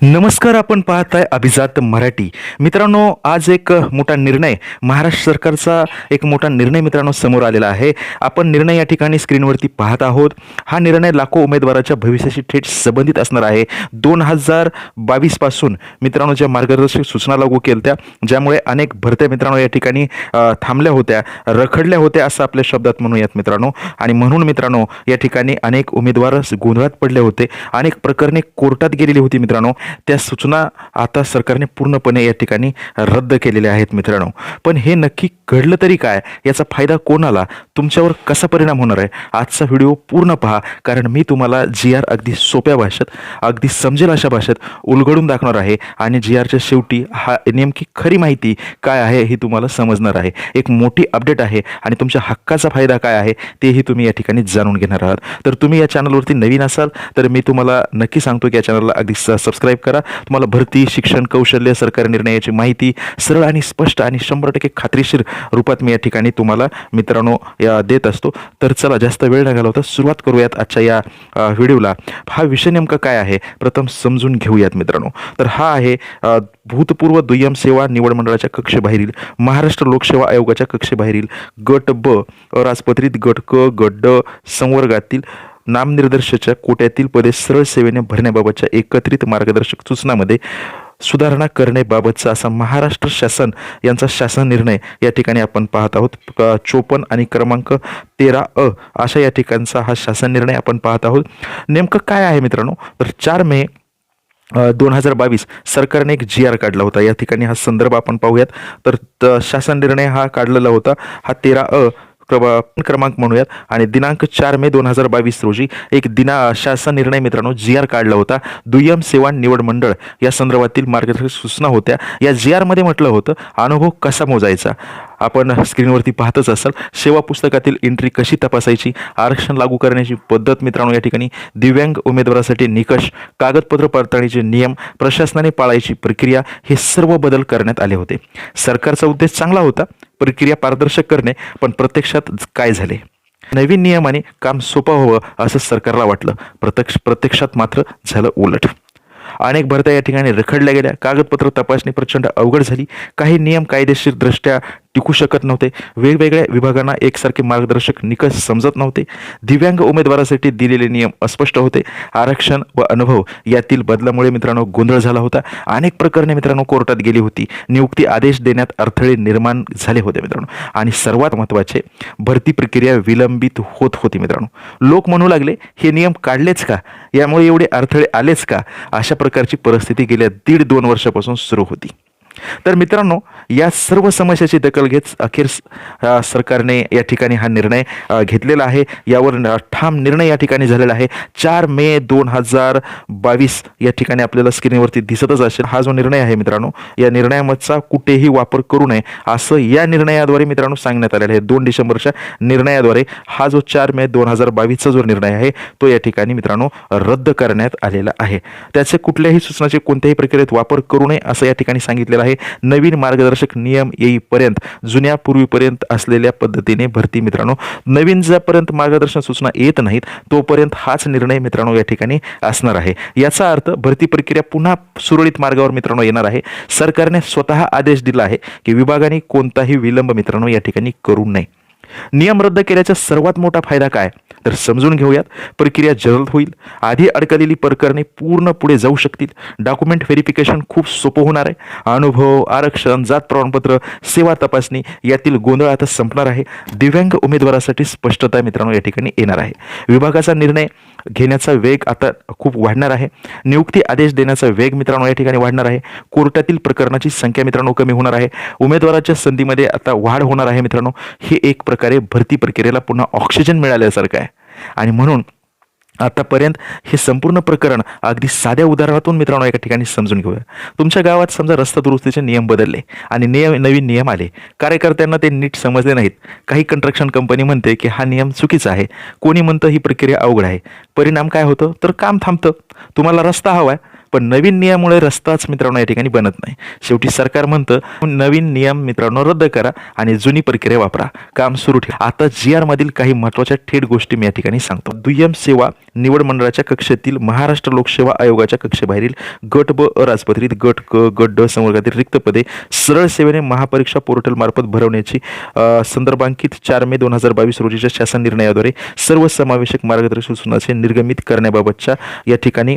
नमस्कार. आपण पाहताय अभिजात मराठी. मित्रांनो, आज एक मोठा निर्णय, महाराष्ट्र सरकारचा एक मोठा निर्णय मित्रांनो समोर आलेला आहे. आपण निर्णय या ठिकाणी स्क्रीनवरती पाहत आहोत. हा निर्णय लाखो उमेदवाराच्या भविष्याशी थेट संबंधित असणार आहे. 2022 पासून मित्रांनो ज्या मार्गदर्शक सूचना लागू केल्या, ज्यामुळे अनेक भरत्या मित्रांनो या ठिकाणी थांबल्या होत्या, रखडल्या होत्या असं आपल्या शब्दात म्हणूयात मित्रांनो. आणि म्हणून मित्रांनो या ठिकाणी अनेक उमेदवार गोंधळात पडले होते, अनेक प्रकरणे कोर्टात गेलेली होती मित्रांनो. त्या सूचना आता सरकारने पूर्णपणे या ठिकाणी रद्द केलेल्या आहेत मित्रांनो. पण हे नक्की घडलं तरी काय, याचा फायदा कोणाला, तुमच्यावर कसा परिणाम होणार आहे, आजचा व्हिडिओ पूर्ण पहा. कारण मी तुम्हाला GR अगदी सोप्या भाषेत, अगदी समजेल अशा भाषेत उलगडून दाखवणार आहे. आणि GRच्या शेवटी हा नेमकी खरी माहिती काय आहे ही तुम्हाला समजणार आहे. एक मोठी अपडेट आहे आणि तुमच्या हक्काचा फायदा काय आहे तेही तुम्ही या ठिकाणी जाणून घेणार आहात. तर तुम्ही या चॅनलवरती नवीन असाल तर मी तुम्हाला नक्की सांगतो की या चॅनलला अगदी सबस्क्राईब करा. तुम्हाला भरती, शिक्षण, कौशल्य, सरकारी निर्णयाची माहिती सरळ आणि स्पष्ट आणि 100% खात्रीशीर रूपात मी या ठिकाणी तुम्हाला मित्रांनो देत असतो. तर चला जास्त वेळ न घालवता सुरुवात करूयात आजच्या या व्हिडिओला. हा विषय नेमका काय आहे प्रथम समजून घेऊयात मित्रांनो. तर हा आहे भूतपूर्व दुय्यम सेवा निवड मंडळाच्या कक्षेबाहेरील, महाराष्ट्र लोकसेवा आयोगाच्या कक्षेबाहेरील गट ब, अराजपत्रित गट क, गट ड संवर्गातील नामनिर्देशकाच्या कोट्यातील पदे सरळ सेवेने भरण्याबाबतच्या एकत्रित मार्गदर्शक सूचनामध्ये सुधारणा करण्याबाबतचा असा महाराष्ट्र शासन यांचा शासन निर्णय या ठिकाणी आपण पाहत आहोत. 54 आणि क्रमांक 13 अशा या ठिकाणचा हा शासन निर्णय आपण पाहत आहोत. नेमकं काय आहे मित्रांनो, तर 4 मे 2022 सरकारने एक GR काढला होता. या ठिकाणी हा संदर्भ आपण पाहूयात. तर शासन निर्णय हा काढलेला होता. हा 13 क्रमांक म्हणूयात. आणि दिनांक 4 मे 2022 रोजी एक शासन निर्णय मित्रांनो GR काढला होता. दुय्यम सेवा निवड मंडळ या संदर्भातील मार्गदर्शक सूचना होत्या. या GR मध्ये म्हटलं होतं अनुभव कसा मोजायचा, आपण स्क्रीनवरती पाहतच असाल. सेवा पुस्तकातील एंट्री कशी तपासायची, आरक्षण लागू करण्याची पद्धत मित्रांनो या ठिकाणी, दिव्यांग उमेदवारासाठी निकष, कागदपत्र पडताळणीचे नियम, प्रशासनाने पाळायची प्रक्रिया, हे सर्व बदल करण्यात आले होते. सरकारचा उद्देश चांगला होता, प्रक्रिया पारदर्शक करणे. पण प्रत्यक्षात काय झाले, नवीन नियमाने काम सोपं व्हावं असं सरकारला वाटलं, प्रत्यक्षात मात्र झालं उलट. अनेक भरत्या या ठिकाणी रखडल्या गेल्या, कागदपत्र तपासणी प्रचंड अवघड झाली, काही नियम कायदेशीर दृष्ट्या टिकू शकत नव्हते, वेगवेगळ्या विभागांना एकसारखे मार्गदर्शक निकष समजत नव्हते, दिव्यांग उमेदवारासाठी दिलेले नियम अस्पष्ट होते, आरक्षण व अनुभव यातील बदलामुळे मित्रांनो गोंधळ झाला होता. अनेक प्रकरणे मित्रांनो कोर्टात गेली होती, नियुक्ती आदेश देण्यात अडथळे निर्माण झाले होते मित्रांनो. आणि सर्वात महत्त्वाचे, भरती प्रक्रिया विलंबित होत होती मित्रांनो. लोक म्हणू लागले हे नियम काढलेच का, यामुळे एवढे अडथळे आलेच का, अशा प्रकारची परिस्थिती गेल्या 1.5-2 वर्षापासून सुरू होती. तर मित्रांनो या सर्व समस्याची दखल घेत अखेर सरकारने या ठिकाणी हा निर्णय घेतलेला आहे. यावर ठाम निर्णय या ठिकाणी झालेला आहे. 4 मे 2022 या ठिकाणी आपल्याला स्क्रीनवरती दिसतच असेल. हा जो निर्णय आहे मित्रांनो, या निर्णयाचा कुठेही वापर करू नये असं या निर्णयाद्वारे मित्रांनो सांगण्यात आलेलं आहे. 2 डिसेंबरच्या निर्णयाद्वारे हा जो 4 मे 2022चा जो निर्णय आहे तो या ठिकाणी मित्रांनो रद्द करण्यात आलेला आहे. त्याचे कुठल्याही सूचनाचे कोणत्याही प्रक्रियेत वापर करू नये असं या ठिकाणी सांगितलेलं आहे. नवीन मार्गदर्शक नियम येईपर्यंत जुन्या पूर्वीपर्यंत असलेल्या पद्धतीने भरती मित्रांनो, नवीन ज्यापर्यंत मार्गदर्शक सूचना येत नाहीत तोपर्यंत हाच निर्णय मित्रांनो या ठिकाणी असणार आहे. याचा अर्थ भरती प्रक्रिया पुन्हा सुरळीत मार्गावर मित्रांनो येणार आहे. सरकारने स्वतः आदेश दिला आहे की विभागाने कोणताही विलंब मित्रांनो या ठिकाणी करू नये. नियम रद्द केल्याचा सर्वात मोठा फायदा काय, तर समजून घेऊयात. प्रक्रिया जलद होईल, आधी अडकलेली प्रकरणे पूर्ण पुढे जाऊ शकतील, डॉक्युमेंट व्हेरिफिकेशन खूप सोपं होणार आहे, अनुभव, आरक्षण, जात प्रमाणपत्र, सेवा तपासणी यातील गोंधळ आता संपणार आहे, दिव्यांग उमेदवारासाठी स्पष्टता मित्रांनो या ठिकाणी येणार आहे, विभागाचा निर्णय घेण्याचा वेग आता खूप वाढणार आहे, नियुक्ती आदेश देण्याचा वेग मित्रांनो या ठिकाणी वाढणार आहे, कोर्टातील प्रकरणाची संख्या मित्रांनो कमी होणार आहे, उमेदवाराच्या संधीमध्ये आता वाढ होणार आहे मित्रांनो. हे एक प्रकारे भरती प्रक्रियेला पुन्हा ऑक्सिजन मिळाल्यासारखं आहे. आणि म्हणून आतापर्यंत हे संपूर्ण प्रकरण अगदी साध्या उदाहरणातून मित्रांनो एका ठिकाणी समजून घेऊया. तुमच्या गावात समजा रस्ता दुरुस्तीचे नियम बदलले आणि नवीन नियम आले, कार्यकर्त्यांना ते नीट समजले नाहीत. काही कंस्ट्रक्शन कंपनी म्हणते की हा नियम चुकीचा आहे, कोणी म्हणतं ही प्रक्रिया अवघड आहे. परिणाम काय होतं, तर काम थांबतं. तुम्हाला रस्ता हवा आहे पण नवीन नियमामुळे रस्ताच मित्रांनो या ठिकाणी बनत नाही. शेवटी सरकार म्हणतं नवीन नियम मित्रांनो रद्द करा आणि जुनी प्रक्रिया वापरा, काम सुरू ठेवा. आता GR मधील काही महत्त्वाच्या थेट गोष्टी मी या ठिकाणी सांगतो. दुय्यम सेवा निवड मंडळाच्या कक्षेतील महाराष्ट्र लोकसेवा आयोगाच्या कक्षेबाहेरील गट ब अराजपत्रित, गट क, गट ड संवर्गातील रिक्त पदे सरळ सेवेने महापरीक्षा पोर्टल मार्फत भरवण्याची संदर्भांकित 4 मे 2022 रोजीच्या शासन निर्णयाद्वारे सर्वसमावेशक मार्गदर्शक सूचनाचे निर्गमित करण्याबाबतच्या या ठिकाणी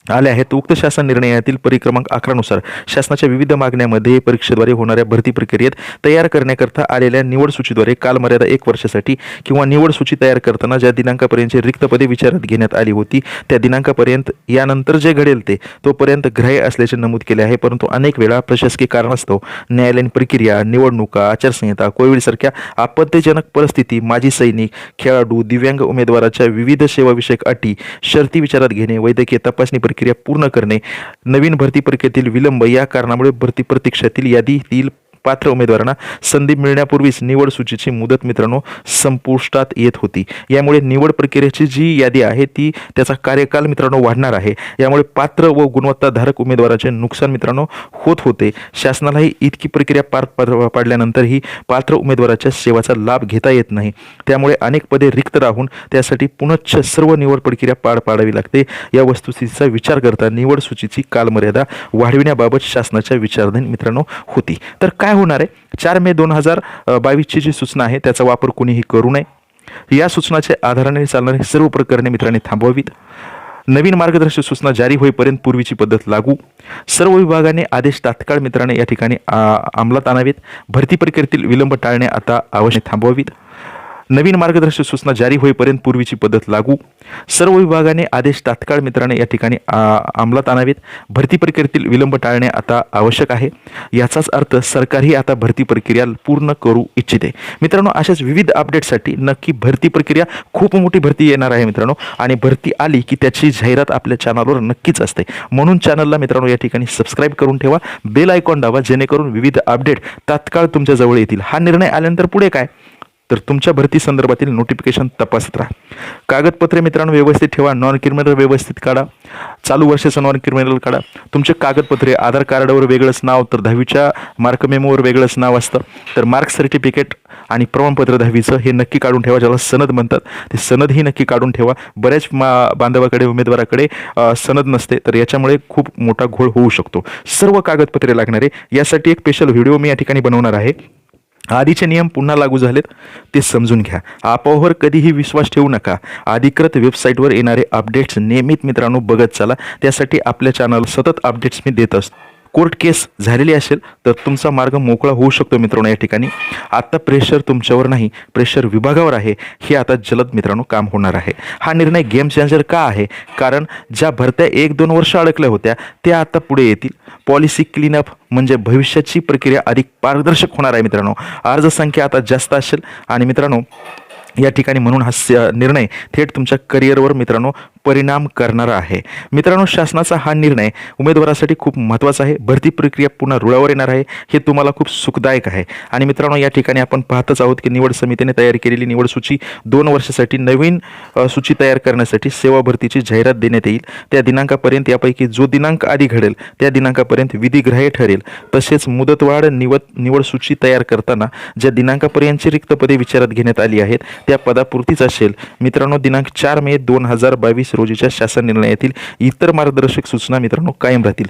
आले आहेत. उक्त शासन निर्णयातील परिक्रमांक 11 नुसार शासनाच्या विविध मागण्यामध्ये परीक्षेद्वारे होणाऱ्या भरती प्रक्रियेत तयार करण्याकरता आलेल्या निवड सूचीद्वारे कालमर्यादा 1 वर्षासाठी किंवा निवड सूची तयार करताना ज्या दिनांकापर्यंतची रिक्त पदे विचारात घेण्यात आली होती त्या दिनांकापर्यंत यानंतर जे घडेल ते तोपर्यंत ग्राह्य असल्याचे नमूद केले आहे. परंतु अनेक वेळा प्रशासकीय कारणास्तव न्यायालयीन प्रक्रिया, निवडणुका, आचारसंहिता, कोविडसारख्या आपत्तीजनक परिस्थिती, माजी सैनिक, खेळाडू, दिव्यांग उमेदवाराच्या विविध सेवाविषयक अटी, शर्ती विचारात घेणे, वैद्यकीय तपासणी प्रक्रिया पूर्ण करणे, नवीन भरती प्रक्रियेतील विलंब या कारणामुळे भरती प्रतीक्षेतील यादीतील पात्र उमेदवारांना संधी मिळण्यापूर्वीच निवड सूचीची मुदत मित्रांनो संपुष्टात येत होती. यामुळे निवड प्रक्रियेची जी यादी आहे ती त्याचा कार्यकाल मित्रांनो वाढणार आहे. यामुळे पात्र व गुणवत्ताधारक उमेदवाराचे नुकसान मित्रांनो होत होते. शासनालाही इतकी प्रक्रिया पार पाडल्यानंतरही पात्र उमेदवाराच्या सेवाचा लाभ घेता येत नाही. त्यामुळे अनेक पदे रिक्त राहून त्यासाठी पुनश्च सर्व निवड प्रक्रिया पार पाडावी लागते. या वस्तुस्थितीचा विचार करता निवड सूचीची कालमर्यादा वाढविण्याबाबत शासनाच्या विचारधीन मित्रांनो होती. तर काय होणार आहे, 4 मे 2022 जी सूचना आहे त्याचा वापर कोणीही करू नये. या सूचनाच्या आधाराने चालणारी सर्व प्रकरणे मित्रांनी थांबवावीत. नवीन मार्गदर्शक सूचना जारी होईपर्यंत पूर्वीची पद्धत लागू. सर्व विभागाने आदेश तात्काळ मित्रांनी या ठिकाणी अंमलात आणावेत. भरती प्रक्रियेतील विलंब टाळणे आता आवश्यक थांबवावीत. नवीन मार्गदर्शक सूचना जारी होईपर्यंत पूर्वीची पद्धत लागू. सर्व विभागाने आदेश तात्काळ मित्रांनी या ठिकाणी अंमलात आणावेत. भरती प्रक्रियेतील विलंब टाळणे आता आवश्यक आहे. याचाच अर्थ सरकारही आता भरती प्रक्रिया पूर्ण करू इच्छिते. मित्रांनो अशाच विविध अपडेटसाठी नक्की भरती प्रक्रिया खूप मोठी भरती येणार आहे मित्रांनो, आणि भरती आली की त्याची जाहिरात आपल्या चॅनलवर नक्कीच असते. म्हणून चॅनलला मित्रांनो या ठिकाणी सबस्क्राईब करून ठेवा, बेल आयकॉन दाबा, जेणेकरून विविध अपडेट तात्काळ तुमच्या जवळ येतील. हा निर्णय आल्यानंतर पुढे काय, तर तुमच्या भरती संदर्भातील नोटिफिकेशन तपासत राहा. कागदपत्रे मित्रांनो व्यवस्थित ठेवा. नॉन क्रिमिनल व्यवस्थित काढा. चालू वर्षाचं नॉन क्रिमिनल काढा. तुमचे कागदपत्रे आधार कार्डावर वेगळंच नाव, तर 10वीच्या मार्क मेमोवर वेगळंच नाव असतं. तर मार्क सर्टिफिकेट आणि प्रमाणपत्र 10वीचं हे नक्की काढून ठेवा, ज्याला सनद म्हणतात. ते सनद ही नक्की काढून ठेवा. बऱ्याच बांधवाकडे उमेदवाराकडे सनद नसते, तर याच्यामुळे खूप मोठा घोळ होऊ शकतो. सर्व कागदपत्रे लागणारे यासाठी एक स्पेशल व्हिडिओ मी या ठिकाणी बनवणार आहे. आधीचे नियम पुन्हा लागू झालेत ते समजून घ्या. अफवावर कधीही विश्वास ठेवू नका. अधिकृत वेबसाईटवर येणारे अपडेट्स नियमित मित्रांनो बघत चला. त्यासाठी आपल्या चॅनल सतत अपडेट्स मी देत असतो. कोर्ट केस झालेली असेल तर तुमचा मार्ग मोकळा होऊ शकतो मित्रांनो. या ठिकाणी आता प्रेशर तुमच्यावर नाही, प्रेशर विभागावर आहे. हे आता जलद मित्रांनो काम होणार आहे. हा निर्णय गेम चेंजर का आहे, कारण ज्या भरत्या 1-2 वर्ष अडकल्या होत्या त्या आता पुढे येतील. पॉलिसी क्लीनअप म्हणजे भविष्याची प्रक्रिया अधिक पारदर्शक होणार आहे मित्रांनो. अर्ज संख्या आता जास्त असेल आणि मित्रांनो या ठिकाणी म्हणून हा निर्णय थेट तुमच्या करिअरवर मित्रांनो परिणाम करणारा आहे. मित्रांनो शासनाचा हा निर्णय उमेदवारासाठी खूप महत्त्वाचा आहे. भरती प्रक्रिया पुन्हा रुळावर येणार आहे. हे तुम्हाला खूप सुखदायक आहे. आणि मित्रांनो या ठिकाणी आपण पाहतच आहोत की निवड समितीने तयार केलेली निवड सूची 2 वर्षासाठी नवीन सूची तयार करण्यासाठी सेवा भरतीची जाहिरात देण्यात येईल. त्या दिनांकापर्यंत यापैकी जो दिनांक आधी घडेल त्या दिनांकापर्यंत विधिग्राह्य ठरेल. तसेच मुदतवाढ निवड सूची तयार करताना ज्या दिनांकापर्यंतची रिक्त पदे विचारात घेण्यात आली आहेत त्या पदापुरतीच असेल. मित्रांनो दिनांक 4 मे 2022 रोजीच्या शासन निर्णयातील इतर मार्गदर्शक सूचना मित्रांनो कायम राहतील.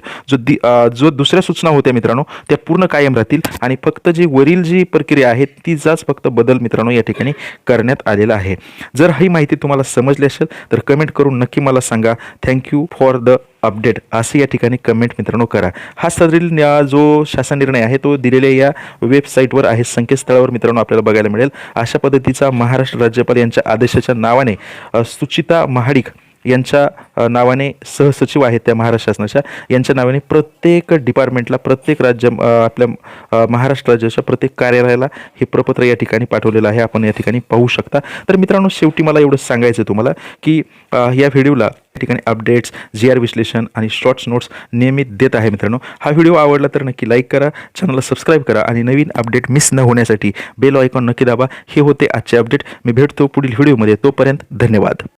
जो दुसऱ्या सूचना होत्या मित्रांनो त्या पूर्ण कायम राहतील आणि फक्त जी वरील जी प्रक्रिया आहे तिचाच फक्त बदल मित्रांनो या ठिकाणी करण्यात आलेला आहे. जर ही माहिती तुम्हाला समजली असेल तर कमेंट करून नक्की मला सांगा. थँक्यू फॉर द अपडेट असे या ठिकाणी कमेंट मित्रांनो करा. हा सदरील जो शासन निर्णय आहे तो दिलेल्या या वेबसाईटवर आहे, संकेतस्थळावर मित्रांनो आपल्याला बघायला मिळेल. अशा पद्धतीचा महाराष्ट्र राज्यपाल यांच्या आदेशाच्या नावाने सुचिता महाडिक यांच्या नावाने सहसचिव आहेत त्या महाराष्ट्र शासनाच्या, यांच्या नावाने प्रत्येक डिपार्टमेंटला, प्रत्येक राज्य आपल्या महाराष्ट्र राज्याच्या प्रत्येक कार्यालयाला हे प्रपत्र या ठिकाणी पाठवलेलं आहे. आपण या ठिकाणी पाहू शकता. तर मित्रांनो शेवटी मला एवढंच सांगायचं तुम्हाला की या व्हिडिओला या ठिकाणी अपडेट्स, GR विश्लेषण आणि शॉर्ट्स नोट्स नियमित देत आहे मित्रांनो. हा व्हिडिओ आवडला तर नक्की लाईक करा, चॅनलला सबस्क्राईब करा आणि नवीन अपडेट मिस न होण्यासाठी बेल आयकॉन नक्की दाबा. हे होते आजचे अपडेट. मी भेटतो पुढील व्हिडिओमध्ये. तोपर्यंत धन्यवाद.